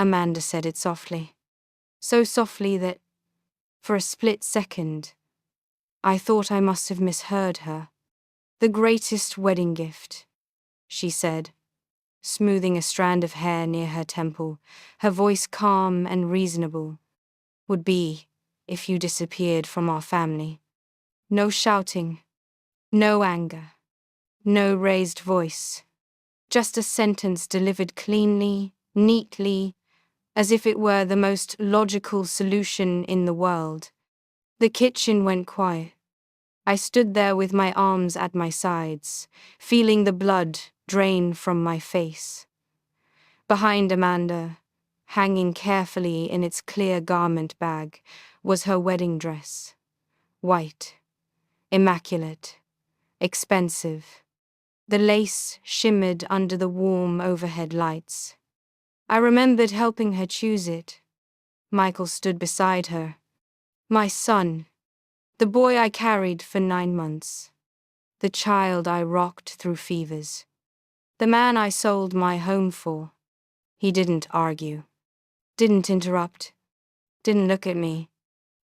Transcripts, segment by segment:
Amanda said it softly. So softly that, for a split second, I thought I must have misheard her. The greatest wedding gift, she said, smoothing a strand of hair near her temple, her voice calm and reasonable, would be if you disappeared from our family. No shouting, no anger, no raised voice, just a sentence delivered cleanly, neatly, as if it were the most logical solution in the world. The kitchen went quiet. I stood there with my arms at my sides, feeling the blood drain from my face. Behind Amanda, hanging carefully in its clear garment bag, was her wedding dress. White, immaculate, expensive. The lace shimmered under the warm overhead lights. I remembered helping her choose it. Michael stood beside her. My son, the boy I carried for 9 months. The child I rocked through fevers. The man I sold my home for. He didn't argue. Didn't interrupt. Didn't look at me.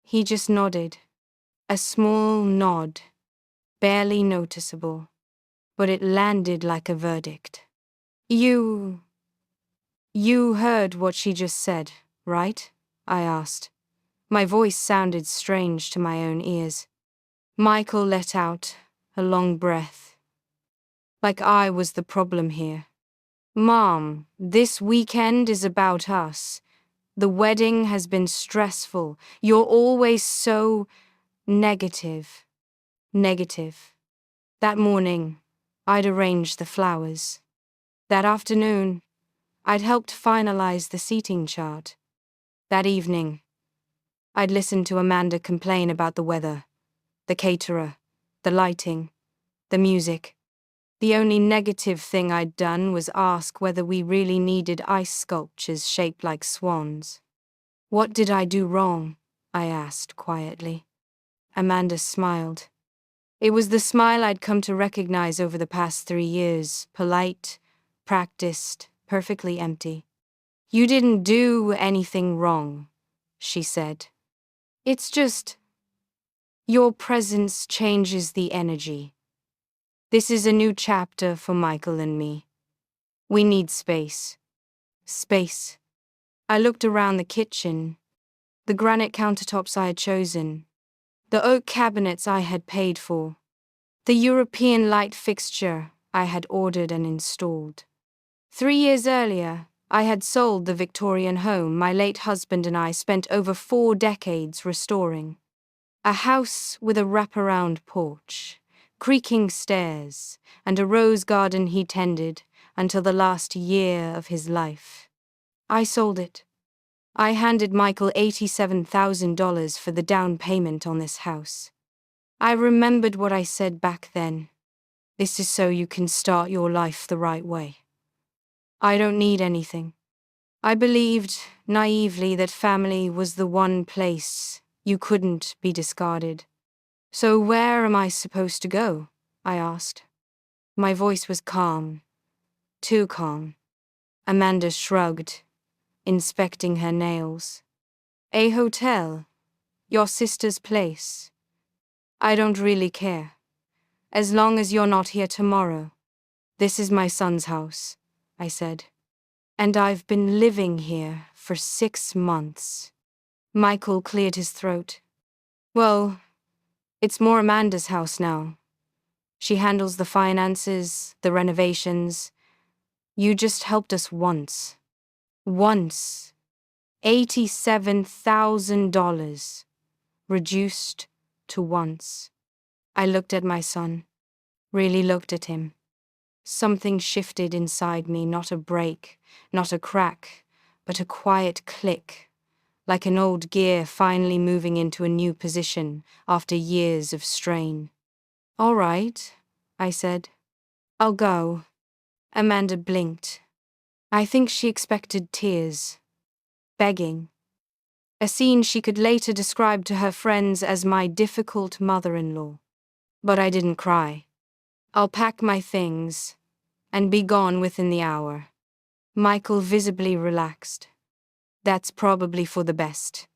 He just nodded. A small nod. Barely noticeable. But it landed like a verdict. You heard what she just said, right? I asked. My voice sounded strange to my own ears. Michael let out a long breath. Like I was the problem here. Mom, this weekend is about us. The wedding has been stressful. You're always so negative. Negative. That morning, I'd arranged the flowers. That afternoon, I'd helped finalize the seating chart. That evening, I'd listened to Amanda complain about the weather, the caterer, the lighting, the music. The only negative thing I'd done was ask whether we really needed ice sculptures shaped like swans. What did I do wrong? I asked quietly. Amanda smiled. It was the smile I'd come to recognize over the past 3 years, polite, practiced, perfectly empty. You didn't do anything wrong, she said. It's just, your presence changes the energy. This is a new chapter for Michael and me. We need space. Space. I looked around the kitchen, the granite countertops I had chosen, the oak cabinets I had paid for, the European light fixture I had ordered and installed. 3 years earlier, I had sold the Victorian home my late husband and I spent over 4 decades restoring. A house with a wraparound porch, creaking stairs, and a rose garden he tended until the last year of his life. I sold it. I handed Michael $87,000 for the down payment on this house. I remembered what I said back then. This is so you can start your life the right way. I don't need anything. I believed, naively, that family was the one place you couldn't be discarded. So where am I supposed to go? I asked. My voice was calm. Too calm. Amanda shrugged, inspecting her nails. A hotel. Your sister's place. I don't really care. As long as you're not here tomorrow. This is my son's house, I said. And I've been living here for 6 months. Michael cleared his throat. Well, it's more Amanda's house now. She handles the finances, the renovations. You just helped us once. Once. $87,000. Reduced to once. I looked at my son. Really looked at him. Something shifted inside me, not a break, not a crack, but a quiet click, like an old gear finally moving into a new position after years of strain. All right, I said. I'll go. Amanda blinked. I think she expected tears. Begging. A scene she could later describe to her friends as my difficult mother-in-law. But I didn't cry. I'll pack my things and be gone within the hour. Michael visibly relaxed. That's probably for the best.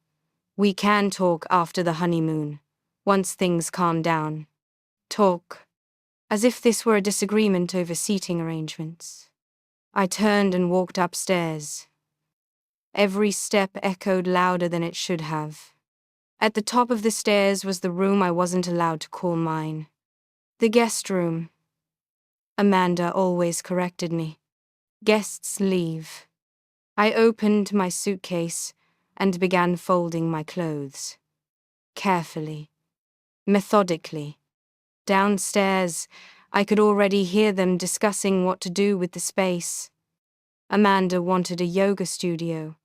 We can talk after the honeymoon, once things calm down. Talk, as if this were a disagreement over seating arrangements. I turned and walked upstairs. Every step echoed louder than it should have. At the top of the stairs was the room I wasn't allowed to call mine. The guest room. Amanda always corrected me. Guests leave. I opened my suitcase and began folding my clothes. Carefully, methodically. Downstairs, I could already hear them discussing what to do with the space. Amanda wanted a yoga studio.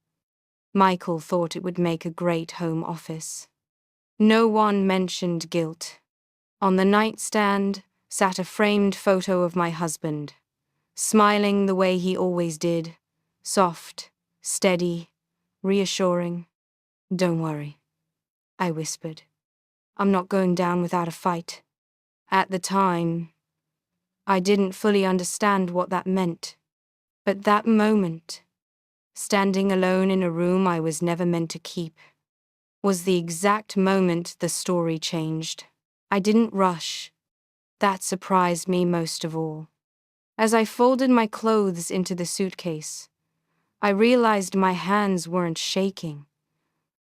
Michael thought it would make a great home office. No one mentioned guilt. On the nightstand sat a framed photo of my husband, smiling the way he always did, soft, steady, reassuring. "Don't worry," I whispered. "I'm not going down without a fight." At the time, I didn't fully understand what that meant. But that moment, standing alone in a room I was never meant to keep, was the exact moment the story changed. I didn't rush. That surprised me most of all. As I folded my clothes into the suitcase, I realized my hands weren't shaking.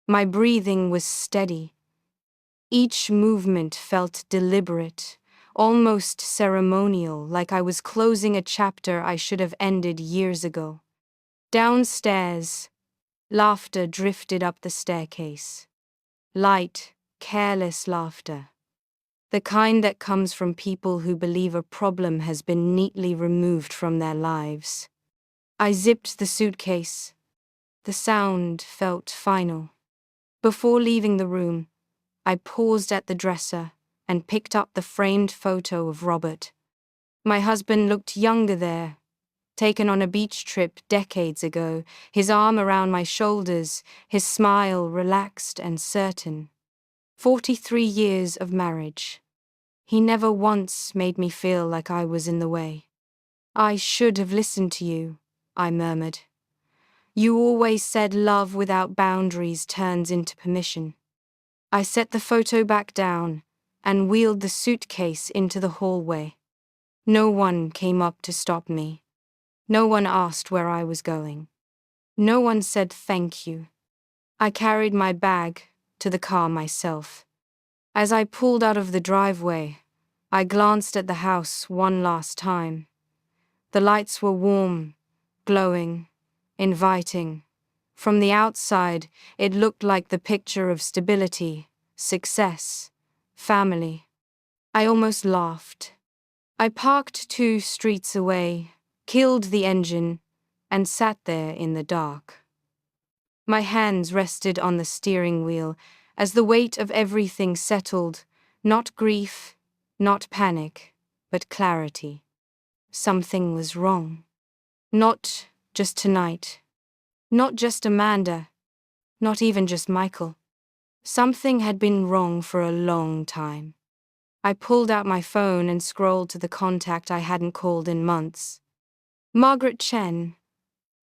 My breathing was steady. Each movement felt deliberate, almost ceremonial, like I was closing a chapter I should have ended years ago. Downstairs, laughter drifted up the staircase. Light, careless laughter. The kind that comes from people who believe a problem has been neatly removed from their lives. I zipped the suitcase. The sound felt final. Before leaving the room, I paused at the dresser and picked up the framed photo of Robert. My husband looked younger there, taken on a beach trip decades ago, his arm around my shoulders, his smile relaxed and certain. 43 years of marriage. He never once made me feel like I was in the way. "I should have listened to you," I murmured. "You always said love without boundaries turns into permission." I set the photo back down and wheeled the suitcase into the hallway. No one came up to stop me. No one asked where I was going. No one said thank you. I carried my bag to the car myself. As I pulled out of the driveway, I glanced at the house one last time. The lights were warm, glowing, inviting. From the outside, it looked like the picture of stability, success, family. I almost laughed. I parked 2 streets away, killed the engine, and sat there in the dark. My hands rested on the steering wheel as the weight of everything settled, not grief, not panic, but clarity. Something was wrong. Not just tonight. Not just Amanda. Not even just Michael. Something had been wrong for a long time. I pulled out my phone and scrolled to the contact I hadn't called in months. Margaret Chen,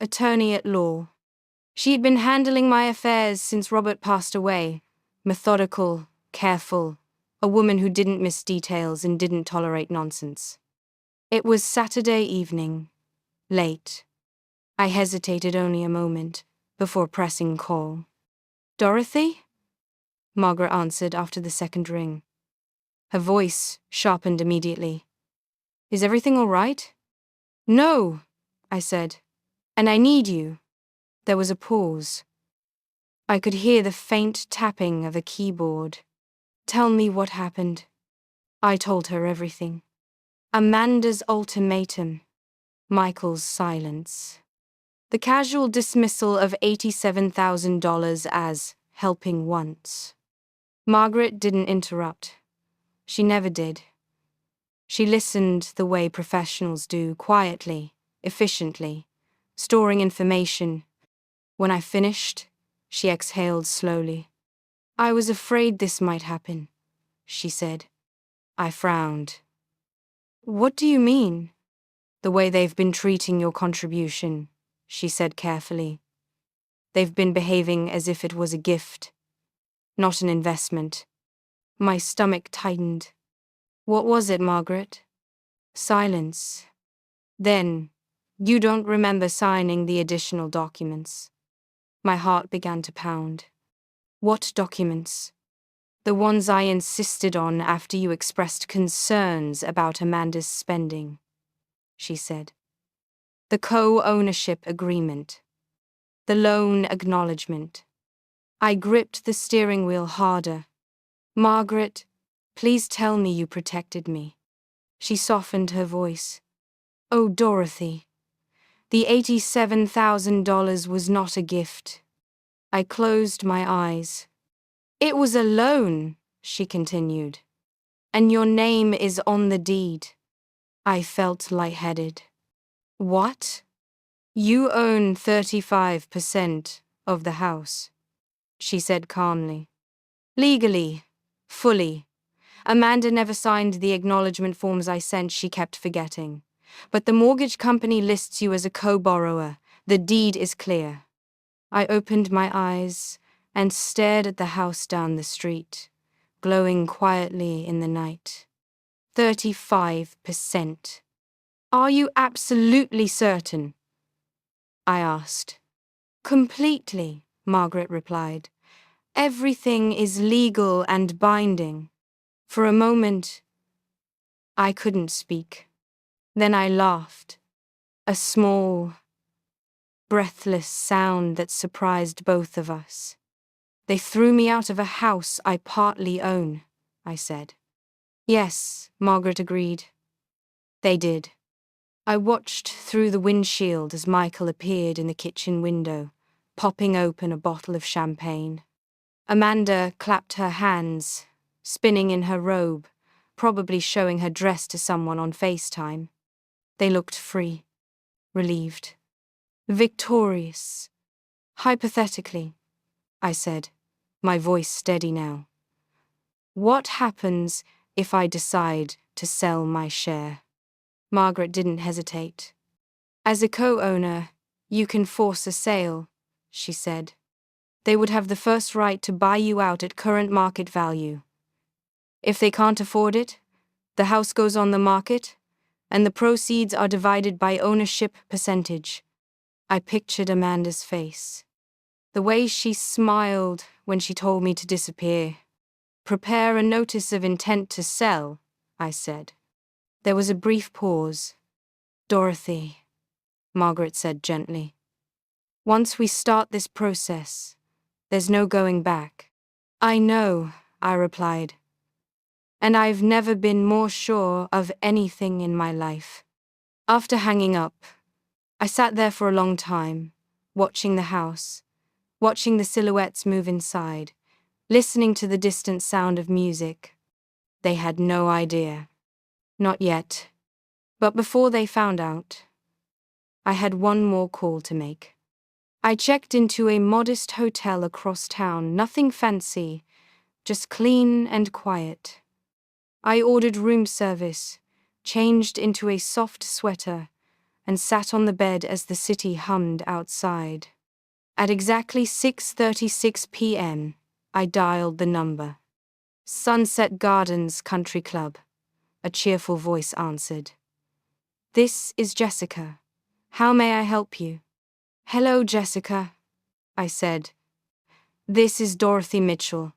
attorney at law. She'd been handling my affairs since Robert passed away. Methodical, careful, a woman who didn't miss details and didn't tolerate nonsense. It was Saturday evening, late. I hesitated only a moment before pressing call. "Dorothy?" Margaret answered after the second ring. Her voice sharpened immediately. "Is everything all right?" "No," I said, "and I need you." There was a pause. I could hear the faint tapping of a keyboard. "Tell me what happened." I told her everything. Amanda's ultimatum. Michael's silence. The casual dismissal of $87,000 as helping once. Margaret didn't interrupt. She never did. She listened the way professionals do, quietly, efficiently, storing information. When I finished, she exhaled slowly. "I was afraid this might happen," she said. I frowned. "What do you mean?" "The way they've been treating your contribution," she said carefully. They've been behaving as if it was a gift, not an investment. My stomach tightened. What was it, Margaret? Silence. Then, you don't remember signing the additional documents. My heart began to pound. What documents? The ones I insisted on after you expressed concerns about Amanda's spending, she said. The co-ownership agreement. The loan acknowledgement. I gripped the steering wheel harder. Margaret, please tell me you protected me. She softened her voice. Oh, Dorothy. The $87,000 was not a gift. I closed my eyes. It was a loan, she continued. And your name is on the deed. I felt lightheaded. What? You own 35% of the house, she said calmly. Legally, fully. Amanda never signed the acknowledgement forms I sent, she kept forgetting. But the mortgage company lists you as a co-borrower. The deed is clear. I opened my eyes and stared at the house down the street, glowing quietly in the night. 35%. Are you absolutely certain? I asked. Completely, Margaret replied. Everything is legal and binding. For a moment, I couldn't speak. Then I laughed. A small, breathless sound that surprised both of us. They threw me out of a house I partly own, I said. Yes, Margaret agreed. They did. I watched through the windshield as Michael appeared in the kitchen window, popping open a bottle of champagne. Amanda clapped her hands, spinning in her robe, probably showing her dress to someone on FaceTime. They looked free, relieved, victorious. Hypothetically, I said, my voice steady now. What happens if I decide to sell my share? Margaret didn't hesitate. As a co-owner, you can force a sale, she said. They would have the first right to buy you out at current market value. If they can't afford it, the house goes on the market, and the proceeds are divided by ownership percentage. I pictured Amanda's face. The way she smiled when she told me to disappear. Prepare a notice of intent to sell, I said. There was a brief pause. Dorothy, Margaret said gently. Once we start this process, there's no going back. I know, I replied. And I've never been more sure of anything in my life. After hanging up, I sat there for a long time, watching the house, watching the silhouettes move inside, listening to the distant sound of music. They had no idea. Not yet. But before they found out, I had one more call to make. I checked into a modest hotel across town, nothing fancy, just clean and quiet. I ordered room service, changed into a soft sweater, and sat on the bed as the city hummed outside. At exactly 6:36 p.m., I dialed the number. Sunset Gardens Country Club, a cheerful voice answered. This is Jessica. How may I help you? Hello, Jessica, I said. This is Dorothy Mitchell.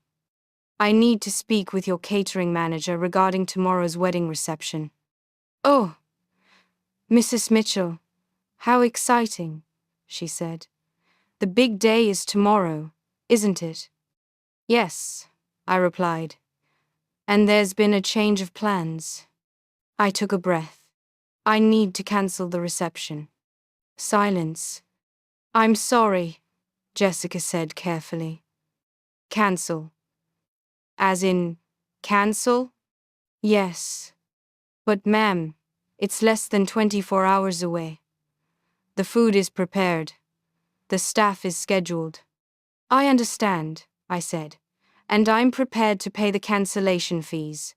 I need to speak with your catering manager regarding tomorrow's wedding reception. Oh, Mrs. Mitchell, how exciting, she said. The big day is tomorrow, isn't it? Yes, I replied. And there's been a change of plans. I took a breath. I need to cancel the reception. Silence. I'm sorry, Jessica said carefully. Cancel. As in, cancel? Yes. But ma'am, it's less than 24 hours away. The food is prepared. The staff is scheduled. I understand, I said, and I'm prepared to pay the cancellation fees.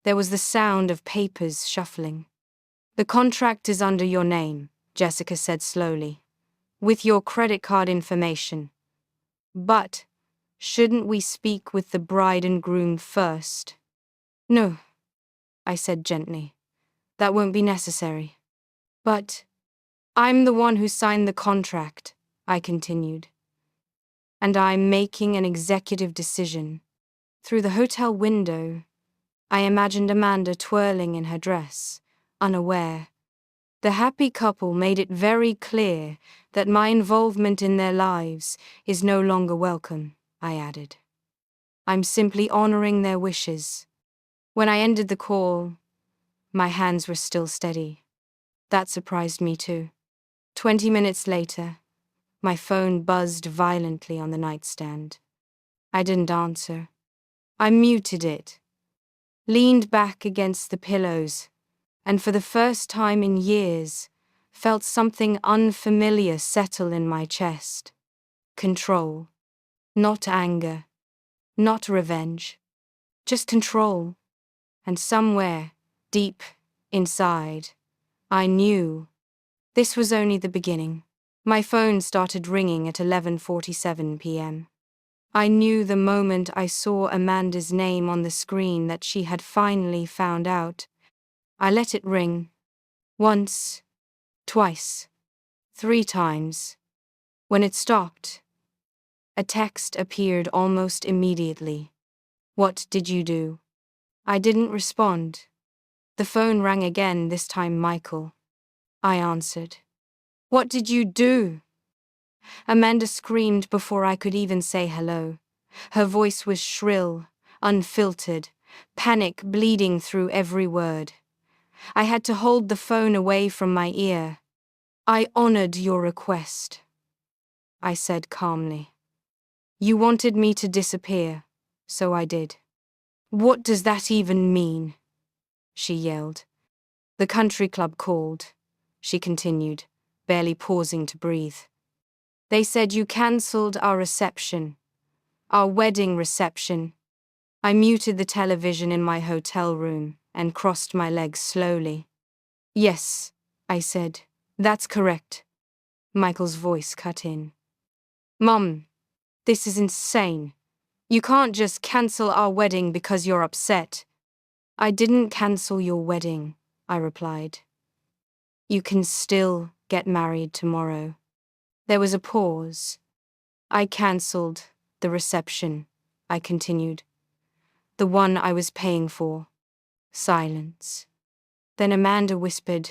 There was the sound of papers shuffling. The contract is under your name, Jessica said slowly. with your credit card information. But shouldn't we speak with the bride and groom first? No, I said gently. That won't be necessary. But I'm the one who signed the contract, I continued. And I'm making an executive decision. Through the hotel window, I imagined Amanda twirling in her dress, unaware. The happy couple made it very clear that my involvement in their lives is no longer welcome, I added. I'm simply honoring their wishes. When I ended the call, my hands were still steady. That surprised me too. 20 minutes later, my phone buzzed violently on the nightstand. I didn't answer. I muted it, leaned back against the pillows, and for the first time in years, felt something unfamiliar settle in my chest. Control. Not anger. Not revenge. Just control. And somewhere, deep inside, I knew this was only the beginning. My phone started ringing at 11:47 p.m. I knew the moment I saw Amanda's name on the screen that she had finally found out. I let it ring. Once, twice, 3 times. When it stopped, a text appeared almost immediately. What did you do? I didn't respond. The phone rang again, this time Michael. I answered. What did you do? Amanda screamed before I could even say hello. Her voice was shrill, unfiltered, panic bleeding through every word. I had to hold the phone away from my ear. I honored your request, I said calmly. You wanted me to disappear, so I did. What does that even mean? She yelled. The country club called, she continued, barely pausing to breathe. They said you cancelled our reception, our wedding reception. I muted the television in my hotel room and crossed my legs slowly. Yes, I said, that's correct. Michael's voice cut in. Mum, this is insane. You can't just cancel our wedding because you're upset. I didn't cancel your wedding, I replied. You can still get married tomorrow. There was a pause. I cancelled the reception, I continued. The one I was paying for. Silence. Then Amanda whispered,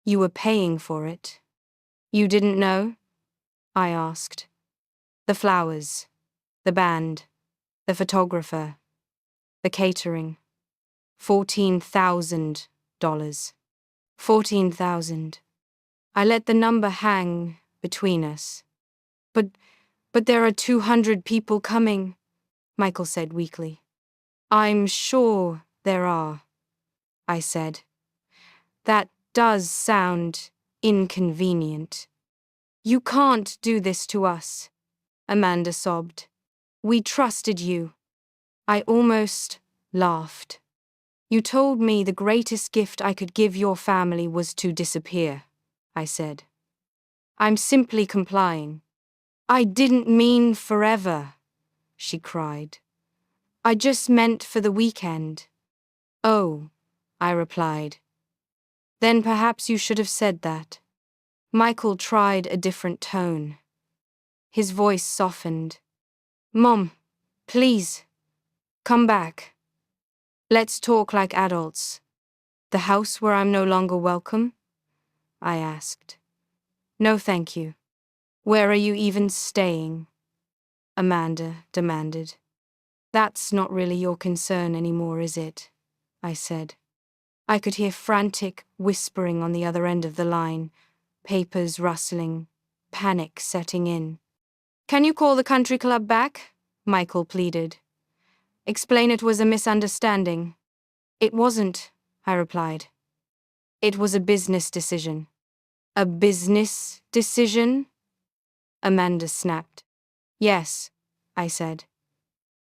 You were paying for it. You didn't know? I asked. The flowers, the band, the photographer, the catering. $14,000. 14,000. I let the number hang between us. But there are 200 people coming, Michael said weakly. I'm sure there are, I said. That does sound inconvenient. You can't do this to us, Amanda sobbed. We trusted you. I almost laughed. You told me the greatest gift I could give your family was to disappear, I said. I'm simply complying. I didn't mean forever, she cried. I just meant for the weekend. Oh, I replied. Then perhaps you should have said that. Michael tried a different tone. His voice softened. Mom, please, come back. Let's talk like adults. The house where I'm no longer welcome? I asked. No, thank you. Where are you even staying? Amanda demanded. That's not really your concern anymore, is it? I said. I could hear frantic whispering on the other end of the line, papers rustling, panic setting in. Can you call the country club back? Michael pleaded. Explain it was a misunderstanding. It wasn't, I replied. It was a business decision. A business decision? Amanda snapped. Yes, I said.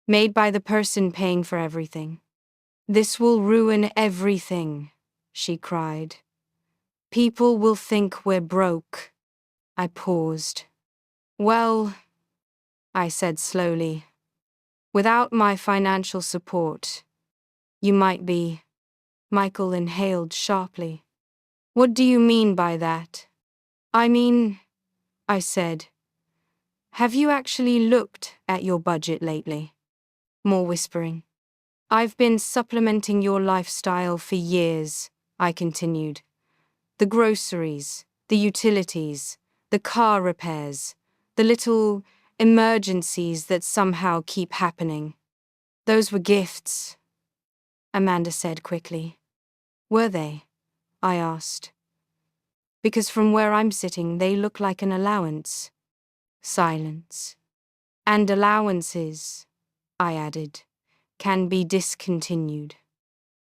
Made by the person paying for everything. This will ruin everything, she cried. People will think we're broke. I paused. Well, I said slowly, without my financial support, you might be. Michael inhaled sharply. What do you mean by that? I mean, I said, have you actually looked at your budget lately? More whispering. I've been supplementing your lifestyle for years, I continued. The groceries, the utilities, the car repairs, the little emergencies that somehow keep happening. Those were gifts, Amanda said quickly. Were they? I asked. Because from where I'm sitting, they look like an allowance. Silence. And allowances, I added, can be discontinued.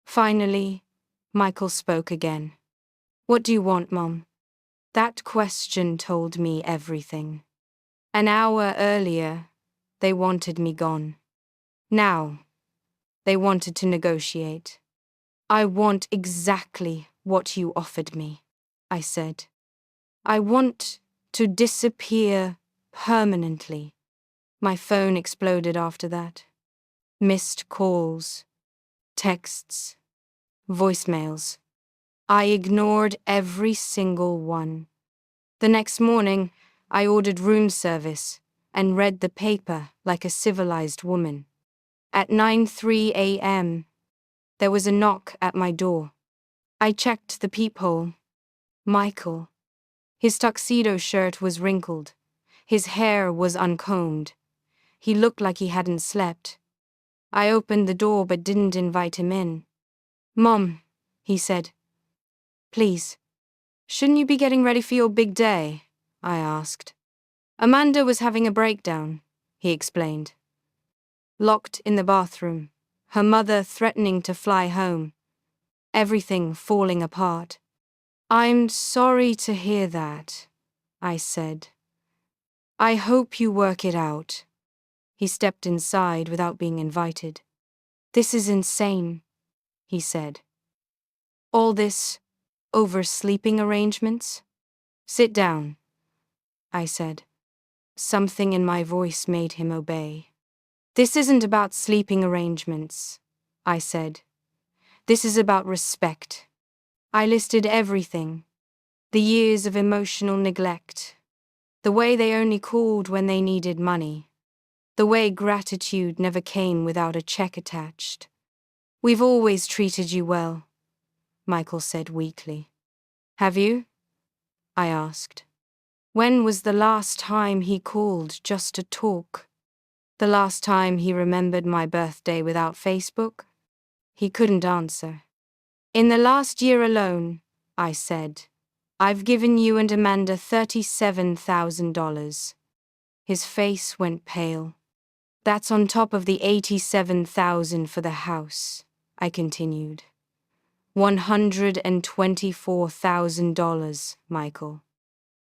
Finally, Michael spoke again. What do you want, Mum? That question told me everything. An hour earlier, they wanted me gone. Now, they wanted to negotiate. I want exactly what you offered me, I said. I want to disappear permanently. My phone exploded after that. Missed calls, texts, voicemails. I ignored every single one. The next morning, I ordered room service and read the paper like a civilized woman. At 9:03 a.m., there was a knock at my door. I checked the peephole. Michael. His tuxedo shirt was wrinkled. His hair was uncombed. He looked like he hadn't slept. I opened the door but didn't invite him in. Mom, he said. Please, shouldn't you be getting ready for your big day? I asked. Amanda was having a breakdown, he explained. Locked in the bathroom, her mother threatening to fly home. Everything falling apart. I'm sorry to hear that, I said. I hope you work it out. He stepped inside without being invited. This is insane, he said. All this over sleeping arrangements? Sit down, I said. Something in my voice made him obey. This isn't about sleeping arrangements, I said. This is about respect. I listed everything. The years of emotional neglect. The way they only called when they needed money. The way gratitude never came without a check attached. We've always treated you well, Michael said weakly. Have you? I asked. When was the last time he called just to talk? The last time he remembered my birthday without Facebook? He couldn't answer. In the last year alone, I said, I've given you and Amanda $37,000. His face went pale. That's on top of the $87,000 for the house, I continued. $124,000, Michael.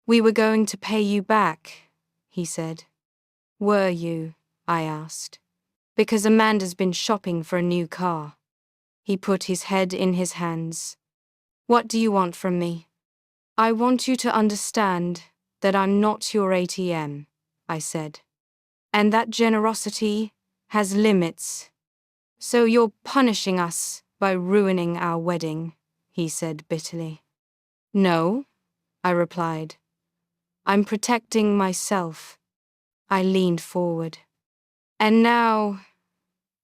We were going to pay you back, he said. Were you? I asked. Because Amanda's been shopping for a new car. He put his head in his hands. What do you want from me? I want you to understand that I'm not your ATM, I said. And that generosity has limits. So you're punishing us by ruining our wedding, he said bitterly. No, I replied. I'm protecting myself. I leaned forward. And now,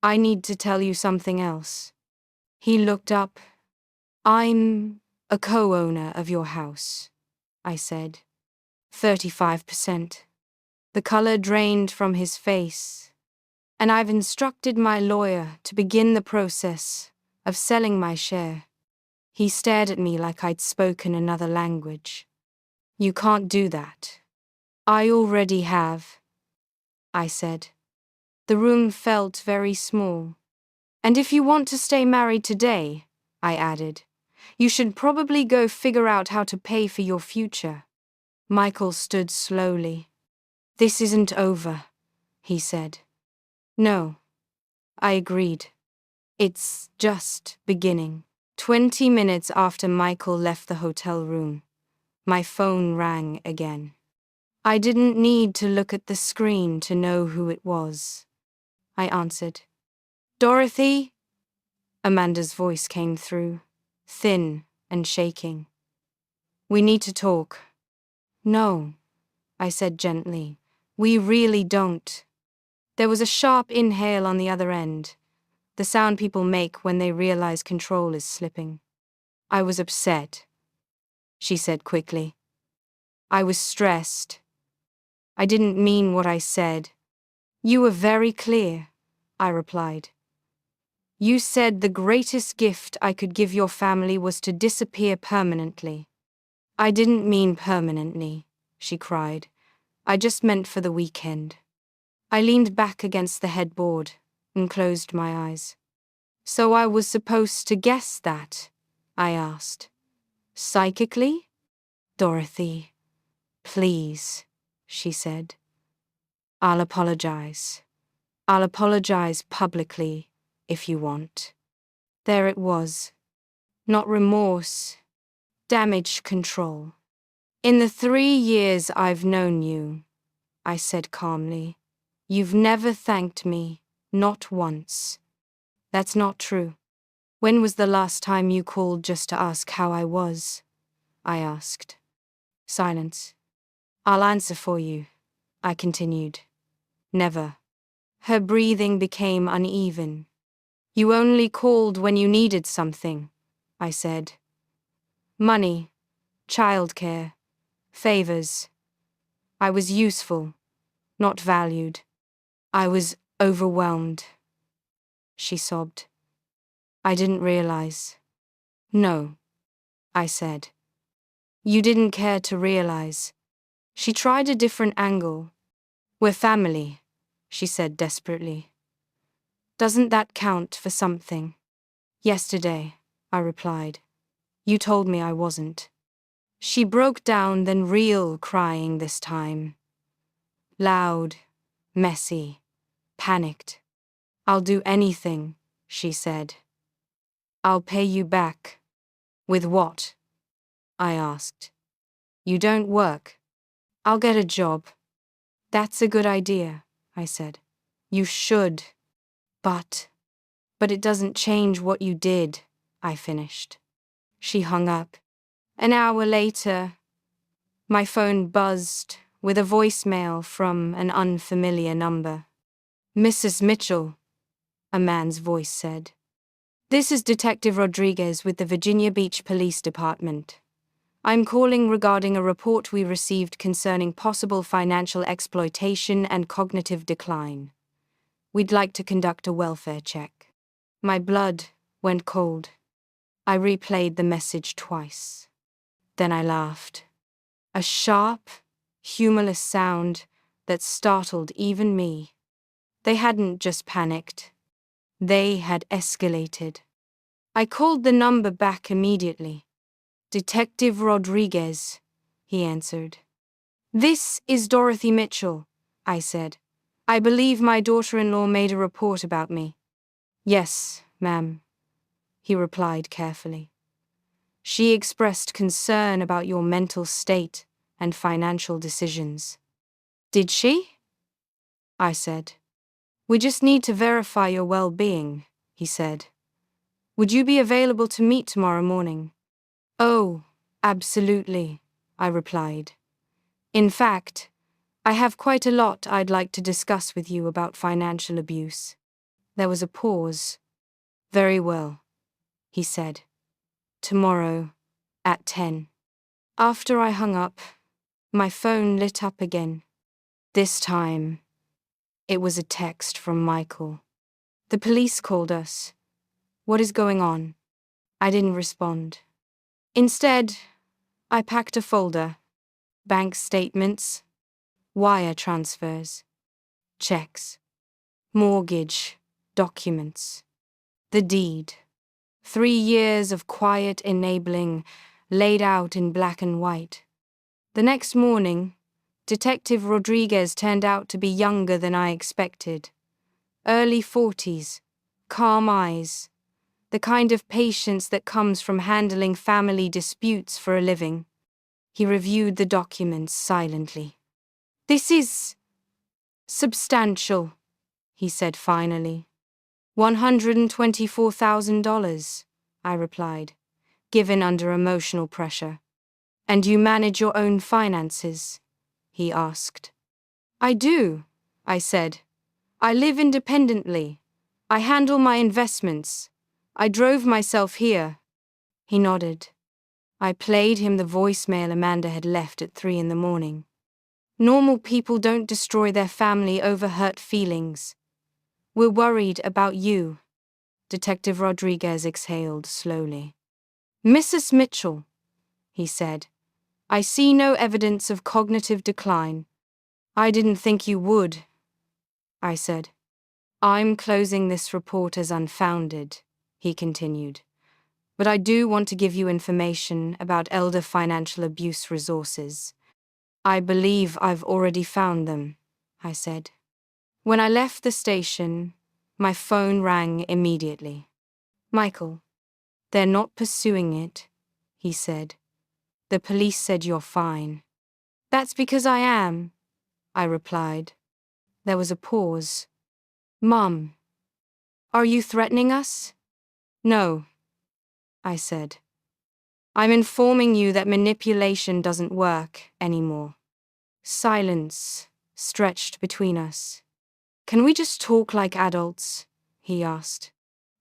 I need to tell you something else. He looked up. I'm a co-owner of your house, I said. 35%. The color drained from his face. And I've instructed my lawyer to begin the process of selling my share. He stared at me like I'd spoken another language. You can't do that. I already have, I said. The room felt very small. And if you want to stay married today, I added, you should probably go figure out how to pay for your future. Michael stood slowly. This isn't over, he said. No, I agreed. It's just beginning. 20 minutes after Michael left the hotel room, my phone rang again. I didn't need to look at the screen to know who it was, I answered. Dorothy? Amanda's voice came through, thin and shaking. We need to talk. No, I said gently. We really don't. There was a sharp inhale on the other end, the sound people make when they realize control is slipping. I was upset, she said quickly. I was stressed. I didn't mean what I said. You were very clear, I replied. You said the greatest gift I could give your family was to disappear permanently. I didn't mean permanently, she cried. I just meant for the weekend. I leaned back against the headboard and closed my eyes. So I was supposed to guess that? I asked. Psychically? Dorothy, please, she said. I'll apologize. I'll apologize publicly if you want. There it was. Not remorse, damage control. In the 3 years I've known you, I said calmly, you've never thanked me, not once. That's not true. When was the last time you called just to ask how I was? I asked. Silence. I'll answer for you, I continued. Never. Her breathing became uneven. You only called when you needed something, I said. Money, childcare, favors. I was useful, not valued. I was overwhelmed. She sobbed. I didn't realize. No, I said. You didn't care to realize. She tried a different angle. We're family, she said desperately. Doesn't that count for something? Yesterday, I replied. You told me I wasn't. She broke down, then real crying this time. Loud, messy, panicked. I'll do anything, she said. I'll pay you back. With what? I asked. You don't work. I'll get a job. That's a good idea, I said. You should. But it doesn't change what you did, I finished. She hung up. An hour later, my phone buzzed with a voicemail from an unfamiliar number. Mrs. Mitchell, a man's voice said. This is Detective Rodriguez with the Virginia Beach Police Department. I'm calling regarding a report we received concerning possible financial exploitation and cognitive decline. We'd like to conduct a welfare check. My blood went cold. I replayed the message twice. Then I laughed. A sharp, humorless sound that startled even me. They hadn't just panicked. They had escalated. I called the number back immediately. Detective Rodriguez, he answered. This is Dorothy Mitchell, I said. I believe my daughter-in-law made a report about me. Yes, ma'am, he replied carefully. She expressed concern about your mental state and financial decisions. Did she? I said. We just need to verify your well-being, he said. Would you be available to meet tomorrow morning? Oh, absolutely, I replied. In fact, I have quite a lot I'd like to discuss with you about financial abuse. There was a pause. Very well, he said. Tomorrow, at 10. After I hung up, my phone lit up again. This time, it was a text from Michael. The police called us. What is going on? I didn't respond. Instead, I packed a folder. Bank statements, wire transfers, checks, mortgage, documents, the deed. 3 years of quiet enabling laid out in black and white. The next morning, Detective Rodriguez turned out to be younger than I expected. Early 40s, calm eyes, the kind of patience that comes from handling family disputes for a living. He reviewed the documents silently. This is substantial, he said finally. $124,000, I replied, given under emotional pressure. And you manage your own finances? He asked. I do, I said. I live independently. I handle my investments. I drove myself here. He nodded. I played him the voicemail Amanda had left at 3 a.m. Normal people don't destroy their family over hurt feelings. We're worried about you. Detective Rodriguez exhaled slowly. Mrs. Mitchell, he said, I see no evidence of cognitive decline. I didn't think you would, I said. I'm closing this report as unfounded, he continued. But I do want to give you information about elder financial abuse resources. I believe I've already found them, I said. When I left the station, my phone rang immediately. Michael, they're not pursuing it, he said. The police said you're fine. That's because I am, I replied. There was a pause. Mum, are you threatening us? No, I said. I'm informing you that manipulation doesn't work anymore. Silence stretched between us. Can we just talk like adults? He asked.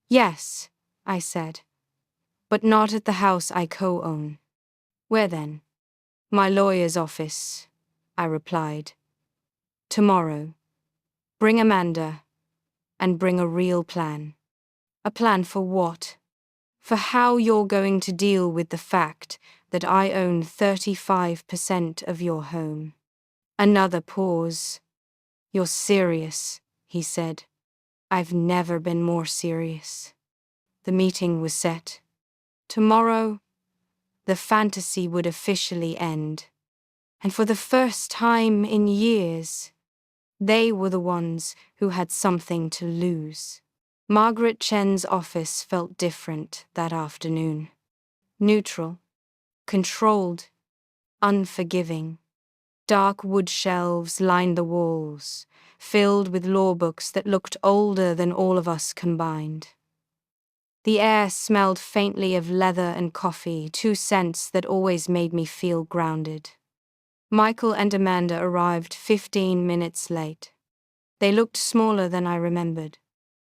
Yes, I said. But not at the house I co-own. Where then? My lawyer's office, I replied. Tomorrow. Bring Amanda, and bring a real plan. A plan for what? For how you're going to deal with the fact that I own 35% of your home. Another pause. You're serious, he said. I've never been more serious. The meeting was set. Tomorrow, the fantasy would officially end. And for the first time in years, they were the ones who had something to lose. Margaret Chen's office felt different that afternoon. Neutral, controlled, unforgiving. Dark wood shelves lined the walls, filled with law books that looked older than all of us combined. The air smelled faintly of leather and coffee, two scents that always made me feel grounded. Michael and Amanda arrived 15 minutes late. They looked smaller than I remembered.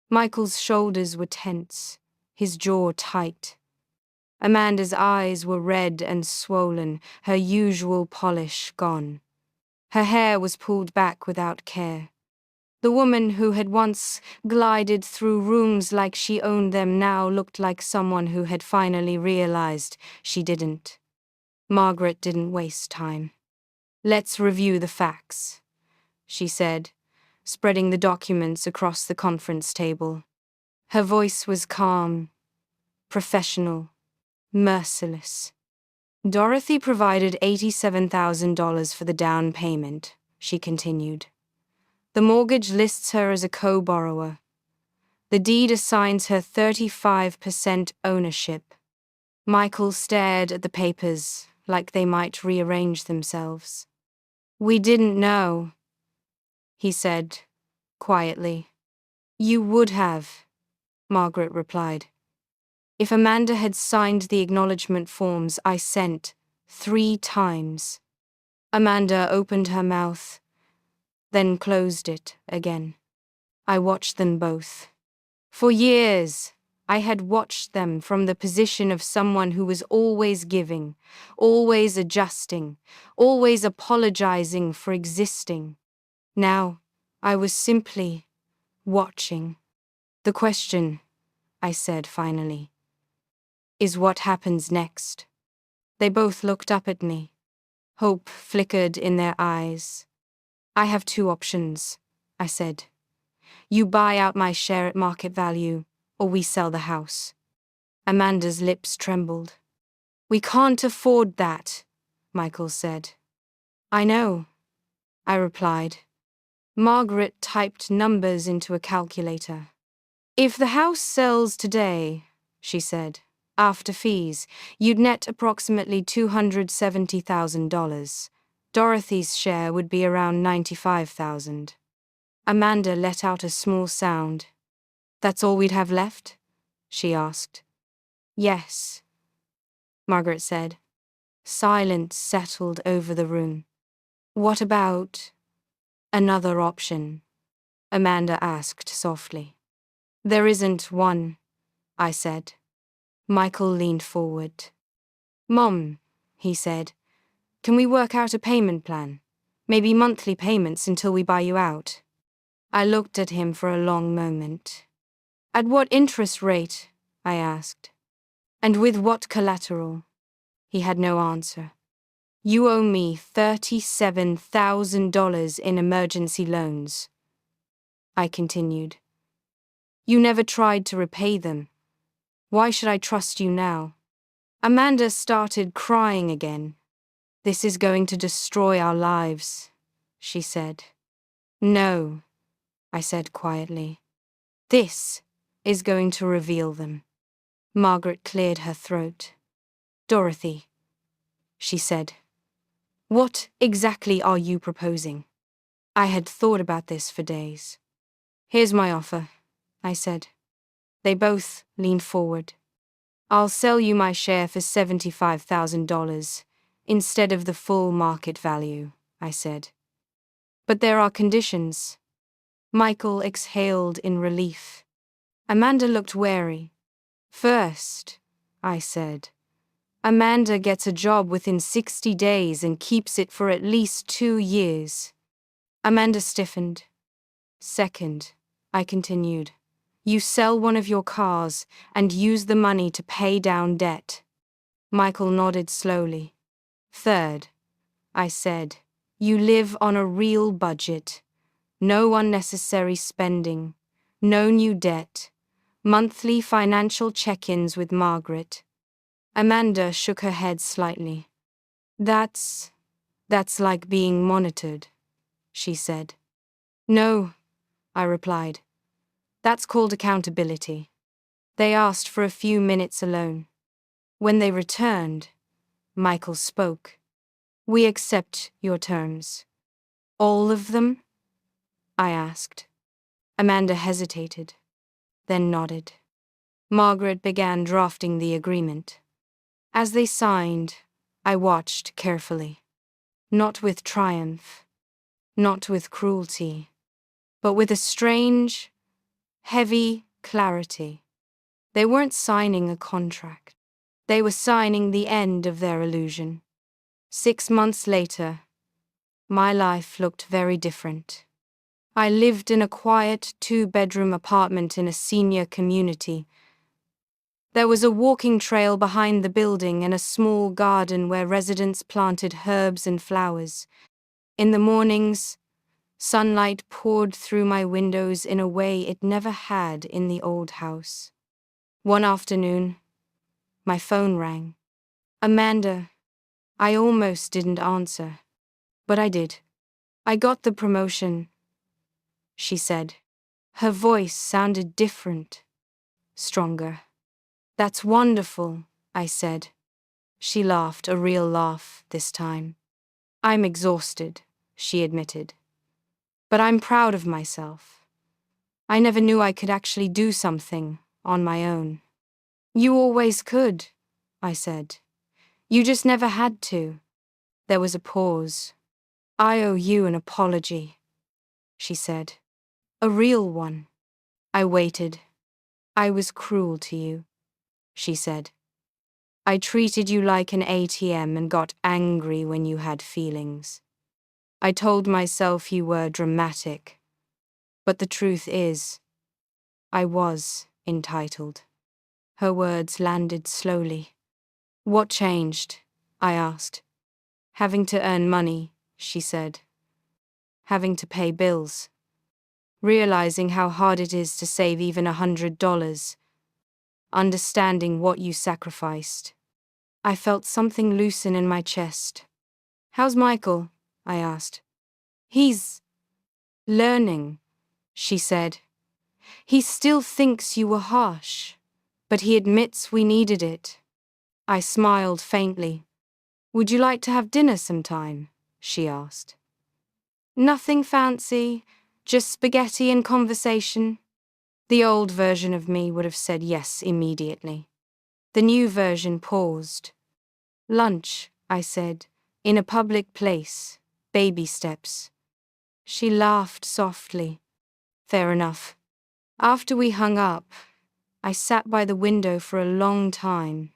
Michael's shoulders were tense, his jaw tight. Amanda's eyes were red and swollen, her usual polish gone. Her hair was pulled back without care. The woman who had once glided through rooms like she owned them now looked like someone who had finally realized she didn't. Margaret didn't waste time. Let's review the facts, she said, spreading the documents across the conference table. Her voice was calm, professional, merciless. Dorothy provided $87,000 for the down payment, she continued. The mortgage lists her as a co-borrower. The deed assigns her 35% ownership. Michael stared at the papers like they might rearrange themselves. We didn't know, he said, quietly. You would have, Margaret replied. If Amanda had signed the acknowledgement forms I sent 3 times. Amanda opened her mouth, then closed it again. I watched them both. For years, I had watched them from the position of someone who was always giving, always adjusting, always apologizing for existing. Now, I was simply watching. The question, I said finally, is what happens next? They both looked up at me. Hope flickered in their eyes. I have 2 options, I said. You buy out my share at market value, or we sell the house. Amanda's lips trembled. We can't afford that, Michael said. I know, I replied. Margaret typed numbers into a calculator. If the house sells today, she said, after fees, you'd net approximately $270,000. Dorothy's share would be around 95,000. Amanda let out a small sound. That's all we'd have left? She asked. Yes, Margaret said. Silence settled over the room. What about another option? Amanda asked softly. There isn't one, I said. Michael leaned forward. Mom, he said, can we work out a payment plan? Maybe monthly payments until we buy you out. I looked at him for a long moment. At what interest rate? I asked. And with what collateral? He had no answer. You owe me $37,000 in emergency loans, I continued. You never tried to repay them. Why should I trust you now? Amanda started crying again. This is going to destroy our lives, she said. No, I said quietly. This is going to reveal them. Margaret cleared her throat. Dorothy, she said. What exactly are you proposing? I had thought about this for days. Here's my offer, I said. They both leaned forward. I'll sell you my share for $75,000 instead of the full market value, I said. But there are conditions. Michael exhaled in relief. Amanda looked wary. First, I said, Amanda gets a job within 60 days and keeps it for at least 2 years. Amanda stiffened. Second, I continued, you sell one of your cars and use the money to pay down debt. Michael nodded slowly. Third, I said, you live on a real budget. No unnecessary spending. No new debt. Monthly financial check-ins with Margaret. Amanda shook her head slightly. That's like being monitored, she said. No, I replied. That's called accountability. They asked for a few minutes alone. When they returned, Michael spoke. We accept your terms. All of them? I asked. Amanda hesitated, then nodded. Margaret began drafting the agreement. As they signed, I watched carefully. Not with triumph, not with cruelty, but with a strange, heavy clarity. They weren't signing a contract. They were signing the end of their illusion. 6 months later, my life looked very different. I lived in a quiet 2-bedroom apartment in a senior community. There was a walking trail behind the building and a small garden where residents planted herbs and flowers. In the mornings, sunlight poured through my windows in a way it never had in the old house. One afternoon, my phone rang. Amanda, I almost didn't answer, but I did. I got the promotion, she said. Her voice sounded different, stronger. That's wonderful, I said. She laughed, a real laugh this time. I'm exhausted, she admitted. But I'm proud of myself. I never knew I could actually do something on my own. You always could, I said. You just never had to. There was a pause. I owe you an apology, she said. A real one. I waited. I was cruel to you, she said. I treated you like an ATM and got angry when you had feelings. I told myself you were dramatic. But the truth is, I was entitled. Her words landed slowly. What changed? I asked. Having to earn money, she said. Having to pay bills. Realizing how hard it is to save even $100. Understanding what you sacrificed. I felt something loosen in my chest. How's Michael? I asked. He's learning, she said. He still thinks you were harsh, but he admits we needed it. I smiled faintly. Would you like to have dinner sometime? she asked. Nothing fancy, just spaghetti and conversation. The old version of me would have said yes immediately. The new version paused. Lunch, I said, in a public place, baby steps. She laughed softly. Fair enough. After we hung up, I sat by the window for a long time.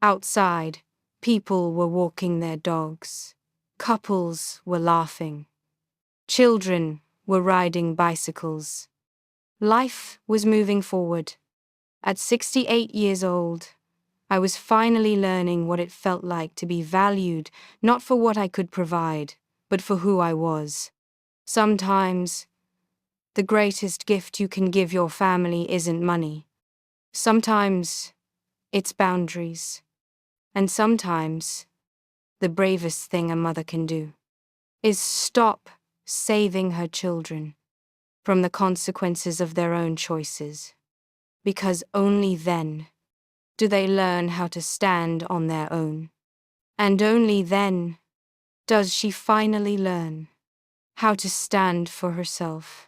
Outside, people were walking their dogs. Couples were laughing. Children were riding bicycles. Life was moving forward. At 68 years old, I was finally learning what it felt like to be valued, not for what I could provide, but for who I was. Sometimes, the greatest gift you can give your family isn't money. Sometimes, it's boundaries. And sometimes, the bravest thing a mother can do is stop saving her children from the consequences of their own choices. Because only then do they learn how to stand on their own. And only then does she finally learn how to stand for herself.